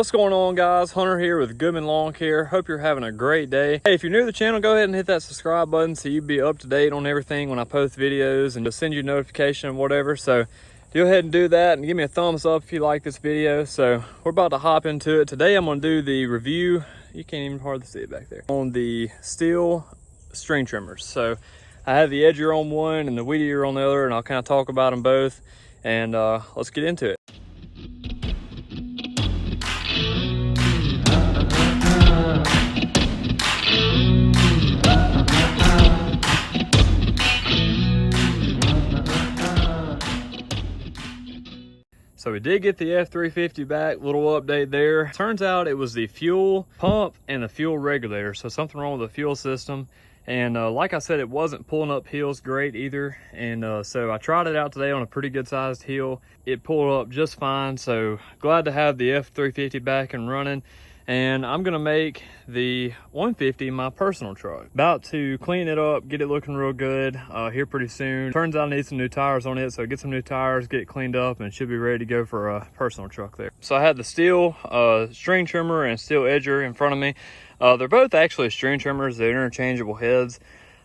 What's going on, guys? Hunter here with Goodman Lawn Care. Hope you're having a great day. Hey, if you're new to the channel, go ahead and hit that subscribe button so you'll be up to date on everything when I post videos and just send you a notification and whatever. So go ahead and do that and give me a thumbs up if you like this video. So we're about to hop into it. Today I'm going to do the review. You can't even hardly see it back there. On the Stihl string trimmers. So I have the edger on one and the weed eater on the other, and I'll kind of talk about them both. And let's get into it. So we did get the F350 back, little update there. Turns out it was the fuel pump and the fuel regulator. So something wrong with the fuel system. And like I said, it wasn't pulling up hills great either. And so I tried it out today on a pretty good sized hill. It pulled up just fine. So glad to have the F350 back and running. And I'm gonna make the 150 my personal truck. About to clean it up, get it looking real good here pretty soon. Turns out I need some new tires on it, so get some new tires, get it cleaned up, and it should be ready to go for a personal truck there. So I had the Stihl string trimmer and Stihl edger in front of me. They're both actually string trimmers. They're interchangeable heads.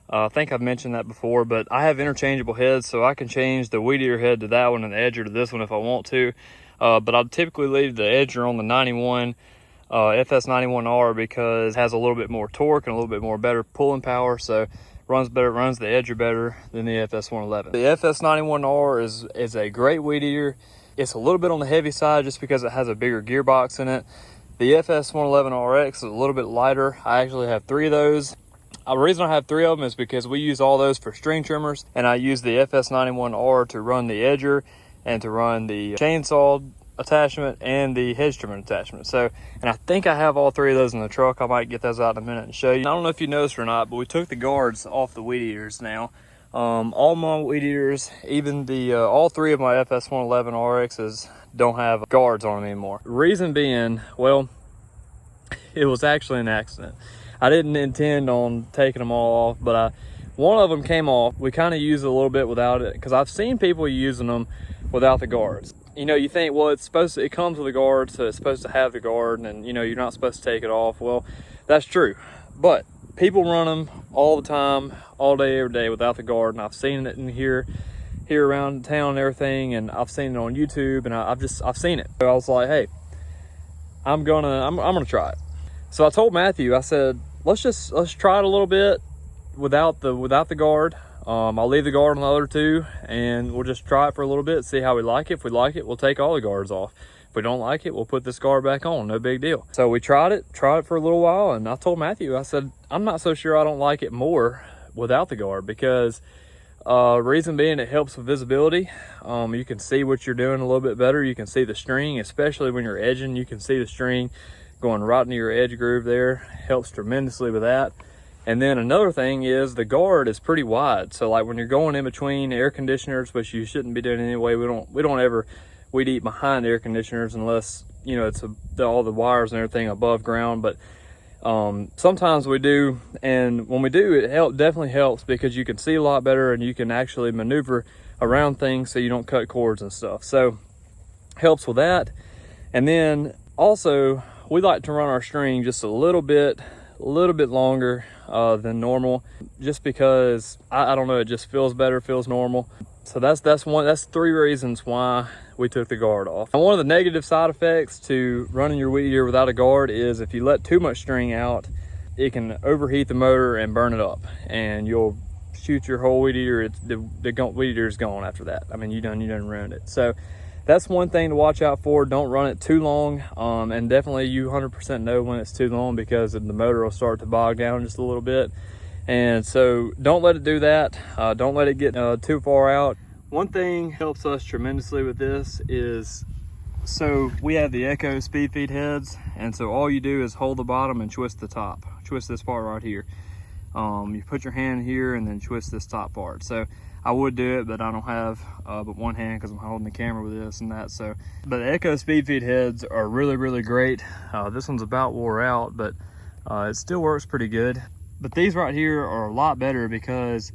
I think I've mentioned that before, but I have interchangeable heads, so I can change the weed eater head to that one and the edger to this one if I want to. But I'll typically leave the edger on the 91 Fs91R because it has a little bit more torque and a little bit more better pulling power, so runs better, runs the edger better than the Fs111. The Fs91R is a great weed eater. It's a little bit on the heavy side just because it has a bigger gearbox in it. The Fs111Rx is a little bit lighter. I actually have 3 of those. The reason I have 3 of them is because we use all those for string trimmers, and I use the Fs91R to run the edger and to run the chainsaw attachment and the hedge trimmer attachment. So, and I think I have all 3 of those in the truck. I might get those out in a minute and show you. I don't know if you noticed or not, but we took the guards off the weed eaters now. All my weed eaters, even the all 3 of my Fs111Rx's don't have guards on them anymore. Reason being, well, it was actually an accident. I didn't intend on taking them all off, but one of them came off. We kind of used it a little bit without it because I've seen people using them without the guards. You know, you think, well, it comes with a guard, so it's supposed to have the guard, and you know, you're not supposed to take it off. Well, that's true, but people run them all the time, all day, every day without the guard, and I've seen it in here around town and everything, and I've seen it on YouTube, and I've seen it. So I was like, hey, I'm gonna try it. So I told Matthew, I said, let's try it a little bit without the guard. I'll leave the guard on the other 2, and we'll just try it for a little bit, see how we like it. If we like it, we'll take all the guards off. If we don't like it, we'll put this guard back on, no big deal. So we tried it for a little while, and I told Matthew, I said, I'm not so sure I don't like it more without the guard, because reason being, it helps with visibility. You can see what you're doing a little bit better. You can see the string, especially when you're edging. You can see the string going right into your edge groove there. Helps tremendously with that. And then another thing is the guard is pretty wide. So like when you're going in between air conditioners, which you shouldn't be doing anyway, we don't ever weed eat behind air conditioners unless, you know, it's all the wires and everything above ground. But sometimes we do, and when we do, it definitely helps because you can see a lot better and you can actually maneuver around things so you don't cut cords and stuff. So helps with that. And then also we like to run our string just a little bit longer than normal, just because I don't know, it just feels better, feels normal. So that's 3 reasons why we took the guard off. And one of the negative side effects to running your weed eater without a guard is if you let too much string out, it can overheat the motor and burn it up, and you'll shoot your whole weed eater. The weed eater is gone after that. I mean, you done ruined it. So that's one thing to watch out for. Don't run it too long, and definitely you 100% know when it's too long, because the motor will start to bog down just a little bit. And so don't let it do that. Don't let it get too far out. One thing helps us tremendously with this is, so we have the Echo speed feed heads, and so all you do is hold the bottom and twist the top. Twist this part right here. You put your hand here and then twist this top part. So I would do it, but I don't have but one hand because I'm holding the camera with this and that. So, but the Echo speed feed heads are really great. This one's about wore out, but it still works pretty good. But these right here are a lot better because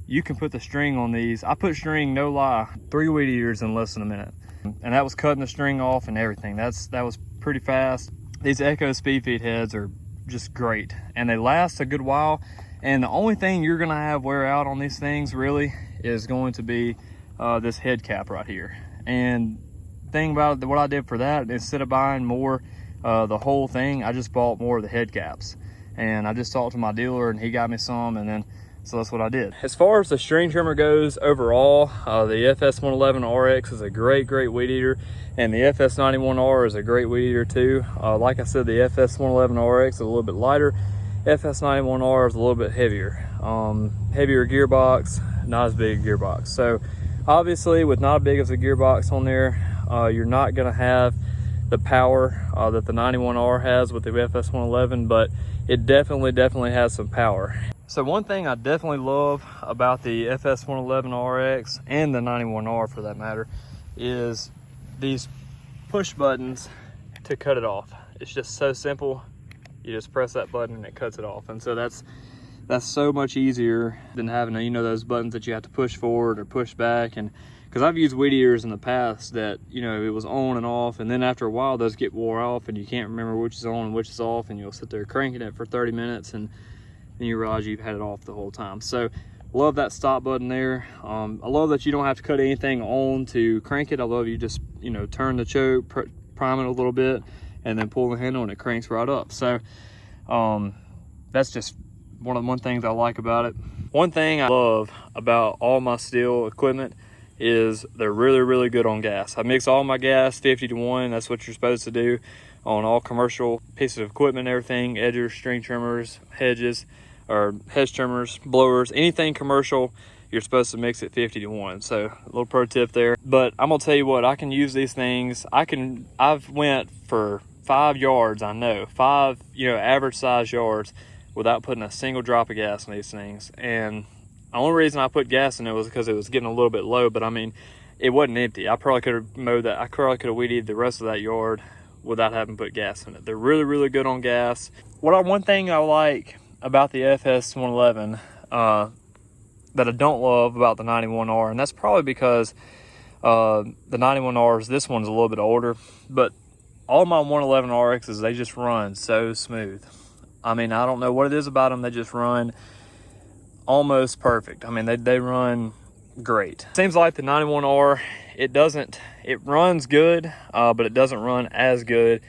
you can put the string on these. I put string, no lie, 3 weed eaters in less than a minute, and that was cutting the string off and everything. That was pretty fast. These Echo speed feed heads are just great, and they last a good while. And the only thing you're gonna have wear out on these things really is going to be this head cap right here. And thing about it, what I did for that, instead of buying more the whole thing, I just bought more of the head caps. And I just talked to my dealer and he got me some, and then so that's what I did. As far as the string trimmer goes overall, the Fs111Rx is a great weed eater, and the Fs91R is a great weed eater too. Like I said, the Fs111Rx is a little bit lighter. Fs91R is a little bit heavier. Heavier gearbox, not as big a gearbox. So obviously with not big as a gearbox on there, you're not gonna have the power that the 91R has with the Fs111, but it definitely has some power. So one thing I definitely love about the Fs111Rx and the 91R for that matter is these push buttons to cut it off. It's just so simple. You just press that button and it cuts it off. And so that's so much easier than having, you know, those buttons that you have to push forward or push back. And because I've used weed eaters in the past that, you know, it was on and off, and then after a while those get wore off and you can't remember which is on and which is off, and you'll sit there cranking it for 30 minutes and then you realize you've had it off the whole time. So love that stop button there. I love that you don't have to cut anything on to crank it. I love you just, you know, turn the choke, prime it a little bit, and then pull the handle and it cranks right up. So that's just one things I like about it. One thing I love about all my Stihl equipment is they're really good on gas. I mix all my gas 50-to-1. That's what you're supposed to do on all commercial pieces of equipment, everything, edgers, string trimmers, hedges, or hedge trimmers, blowers, anything commercial, you're supposed to mix it 50-to-1. So a little pro tip there. But I'm gonna tell you what, I can use these things. I've went for 5 yards, I know, 5, you know, average size yards without putting a single drop of gas in these things. And the only reason I put gas in it was because it was getting a little bit low, but I mean, it wasn't empty. I probably could have mowed that. I probably could have weed eated the rest of that yard without having put gas in it. They're really good on gas. One thing I like about the Fs111 that I don't love about the 91R, and that's probably because the 91Rs, this one's a little bit older, but all my 111RXs, they just run so smooth. I mean, I don't know what it is about them. They just run almost perfect. I mean, they run great. Seems like the 91R, it runs good, but it doesn't run as good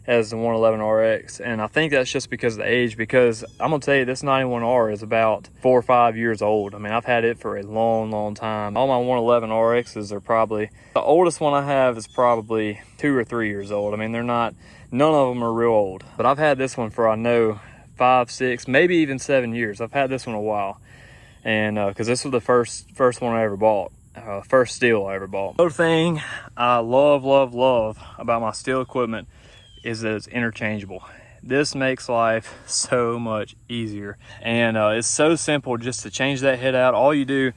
as the 111RX. And I think that's just because of the age, because I'm gonna tell you, this 91R is about 4 or 5 years old. I mean, I've had it for a long time. All my 111RXs are probably, the oldest one I have is probably 2 or 3 years old. I mean, none of them are real old, but I've had this one for, I know, 5, 6, maybe even 7 years. I've had this one a while. And because this was the first one I ever bought, first Stihl I ever bought. Another thing I love about my Stihl equipment is that it's interchangeable. This makes life so much easier, and it's so simple just to change that head out. All you do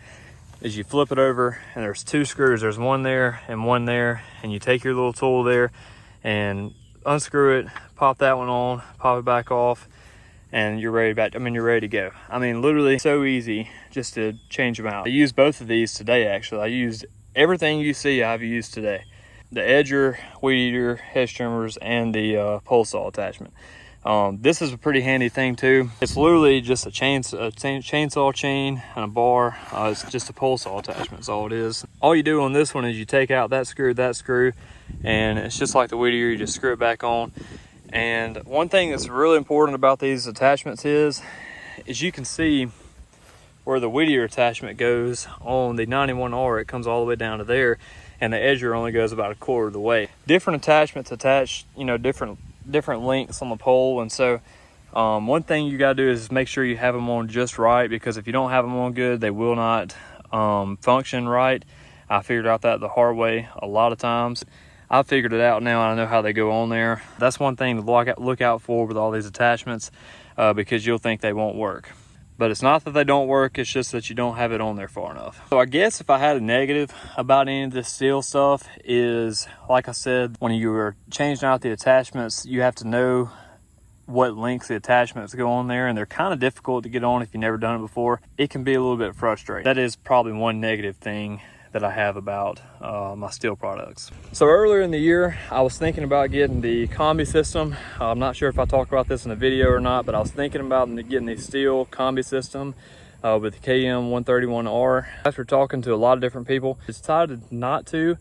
is you flip it over, and there's 2 screws. There's one there and one there, and you take your little tool there and unscrew it, pop that one on, pop it back off, and you're ready to go. I mean, literally so easy just to change them out. I used both of these today, actually. I used everything you see I've used today. The edger, weed eater, hedge trimmers, and the pole saw attachment. This is a pretty handy thing too. It's literally just a chainsaw chain and a bar. It's just a pole saw attachment, that's all it is. All you do on this one is you take out that screw, and it's just like the weed eater, you just screw it back on. And one thing that's really important about these attachments is you can see where the weed eater attachment goes on the 91R. It comes all the way down to there, and the edger only goes about 1/4 of the way. Different attachments attach, you know, different lengths on the pole. And so one thing you got to do is make sure you have them on just right, because if you don't have them on good, they will not function right. I figured out that the hard way a lot of times. I figured it out now, and I know how they go on there. That's one thing to look out for with all these attachments, because you'll think they won't work. But it's not that they don't work, it's just that you don't have it on there far enough. So I guess if I had a negative about any of this Stihl stuff is, like I said, when you are changing out the attachments, you have to know what lengths the attachments go on there, and they're kind of difficult to get on if you've never done it before. It can be a little bit frustrating. That is probably one negative thing. that I have about my Stihl products. So earlier in the year, I was thinking about getting the combi system. I'm not sure if I talked about this in a video or not, but I was thinking about getting the Stihl combi system with the KM131R. After talking to a lot of different people, I decided not to.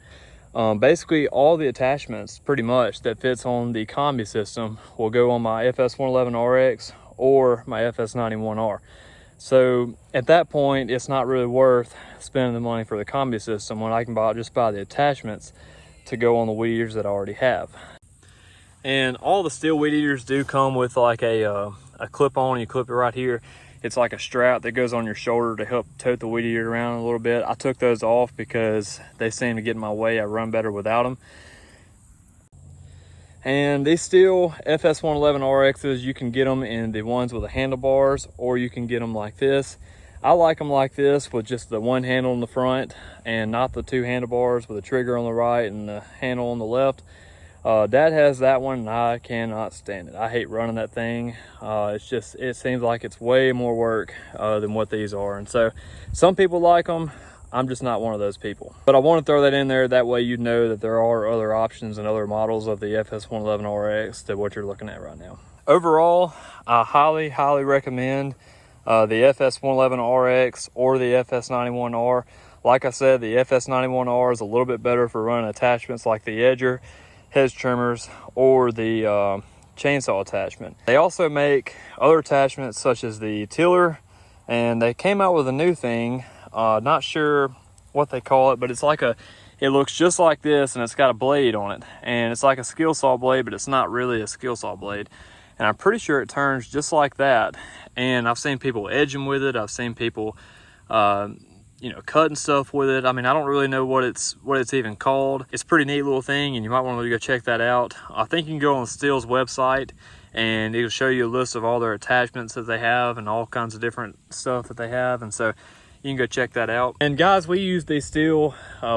Basically, all the attachments pretty much that fits on the combi system will go on my Fs111Rx or my Fs91R. So at that point, it's not really worth spending the money for the combi system when I can just buy the attachments to go on the weed eaters that I already have. And all the Stihl weed eaters do come with like a clip-on. You clip it right here. It's like a strap that goes on your shoulder to help tote the weed eater around a little bit. I took those off because they seem to get in my way. I run better without them. And these Stihl Fs111Rx's, you can get them in the ones with the handlebars, or you can get them like this. I like them like this with just the one handle in the front and not the two handlebars with a trigger on the right and the handle on the left. Dad has that one and I cannot stand it. I hate running that thing. It seems like it's way more work than what these are. And so some people like them. I'm just not one of those people. But I want to throw that in there. That way you know that there are other options and other models of the Fs111Rx than what you're looking at right now. Overall, I highly, highly recommend the Fs111Rx or the Fs91R. Like I said, the Fs91R is a little bit better for running attachments like the edger, hedge trimmers, or the chainsaw attachment. They also make other attachments such as the tiller, and they came out with a new thing. Not sure what they call it, but it's like it looks just like this, and it's got a blade on it, and it's like a skill saw blade, but it's not really a skill saw blade. And I'm pretty sure it turns just like that. And I've seen people edging with it. I've seen people, cutting stuff with it. I mean, I don't really know what it's even called. It's a pretty neat little thing, and you might want to go check that out. I think you can go on Stihl's website, and it'll show you a list of all their attachments that they have and all kinds of different stuff that they have. And so you can go check that out. And guys, we use these Stihl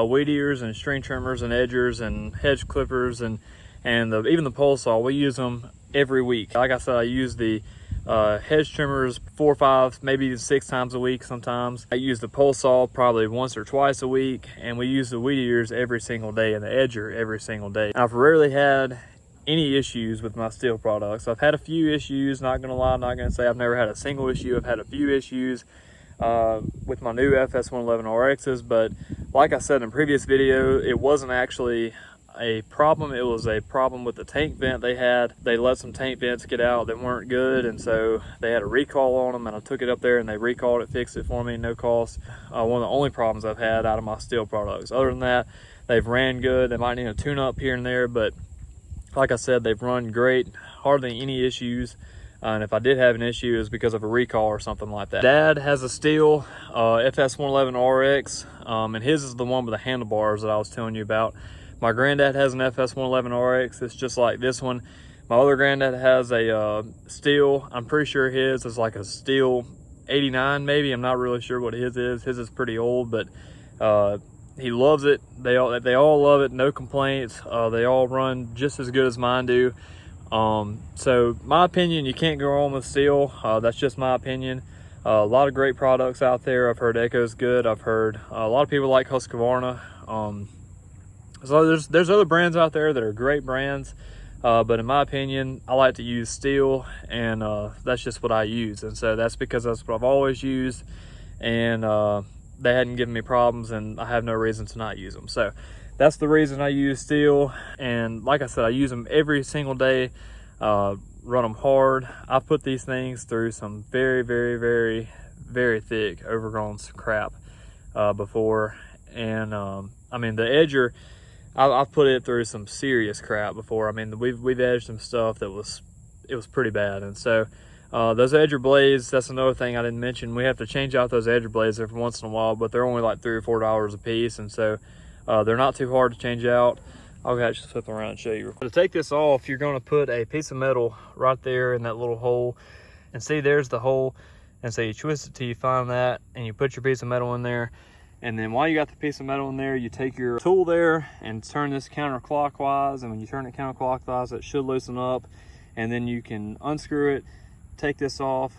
weed eaters and string trimmers and edgers and hedge clippers and even the pole saw. We use them every week. Like I said, I use the hedge trimmers 4 or 5, maybe even 6 times a week sometimes. I use the pole saw probably once or twice a week, and we use the weed eaters every single day and the edger every single day. I've rarely had any issues with my Stihl products. I've had a few issues, not gonna lie, not gonna say I've never had a single issue. I've had a few issues with my new Fs111Rx's, but like I said in a previous video, it wasn't actually a problem. It was a problem with the tank vent they had. They let some tank vents get out that weren't good, and so they had a recall on them, and I took it up there and they recalled it, fixed it for me, no cost. One of the only problems I've had out of my Stihl products. Other than that, they've ran good. They might need a tune up here and there, but like I said, they've run great, hardly any issues. And if I did have an issue, it was because of a recall or something like that. Dad has a Stihl Fs111Rx, and his is the one with the handlebars that I was telling you about. My granddad has an Fs111Rx. It's just like this one. My other granddad has a Stihl. I'm pretty sure his is like a Stihl 89 maybe. I'm not really sure what his is. His is pretty old, but he loves it. They all love it, no complaints. They all run just as good as mine do. So my opinion, you can't go wrong with Stihl. That's just my opinion. A lot of great products out there. I've heard Echo's good. I've heard a lot of people like Husqvarna. So there's other brands out there that are great brands, but in my opinion, I like to use Stihl, and that's just what I use. And so that's because that's what I've always used, and they hadn't given me problems, and I have no reason to not use them. So that's the reason I use Stihl. And like I said, I use them every single day, run them hard. I've put these things through some very, very, very, very thick overgrown crap before. And I mean, the edger, I've put it through some serious crap before. I mean, we've edged some stuff that was pretty bad. And so those edger blades, that's another thing I didn't mention. We have to change out those edger blades every once in a while, but they're only like $3 or $4 a piece, and so they're not too hard to change out. I'll actually flip around and show you. To take this off, you're going to put a piece of metal right there in that little hole, and see, there's the hole. And so you twist it till you find that, and you put your piece of metal in there. And then while you got the piece of metal in there, you take your tool there and turn this counterclockwise. And when you turn it counterclockwise, it should loosen up. And then you can unscrew it, take this off,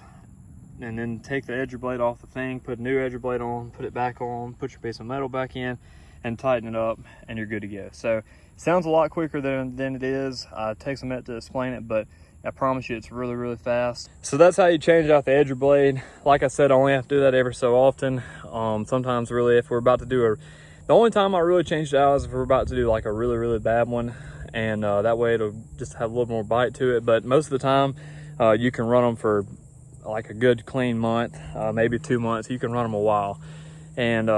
and then take the edger blade off the thing, put a new edger blade on, put it back on, put your piece of metal back in, and tighten it up, and you're good to go. So sounds a lot quicker than it is. It takes a minute to explain it, but I promise you it's really, really fast. So that's how you change out the edger blade. Like I said, I only have to do that every so often. Sometimes really if we're about to do the only time I really change it out is if we're about to do like a really, really bad one, and that way it'll just have a little more bite to it. But most of the time you can run them for like a good clean month, maybe 2 months. You can run them a while. And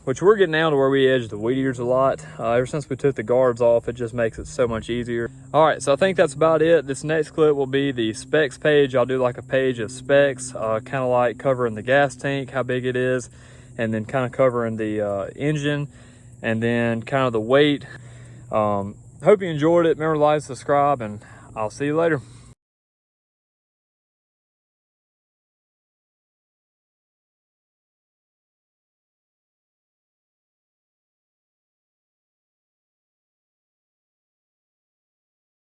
which we're getting down to where we edge the weed eaters a lot. Ever since we took the guards off, it just makes it so much easier. All right, so I think that's about it. This next clip will be the specs page. I'll do like a page of specs, kind of like covering the gas tank, how big it is, and then kind of covering the engine, and then kind of the weight. Hope you enjoyed it. Remember to like, subscribe, and I'll see you later.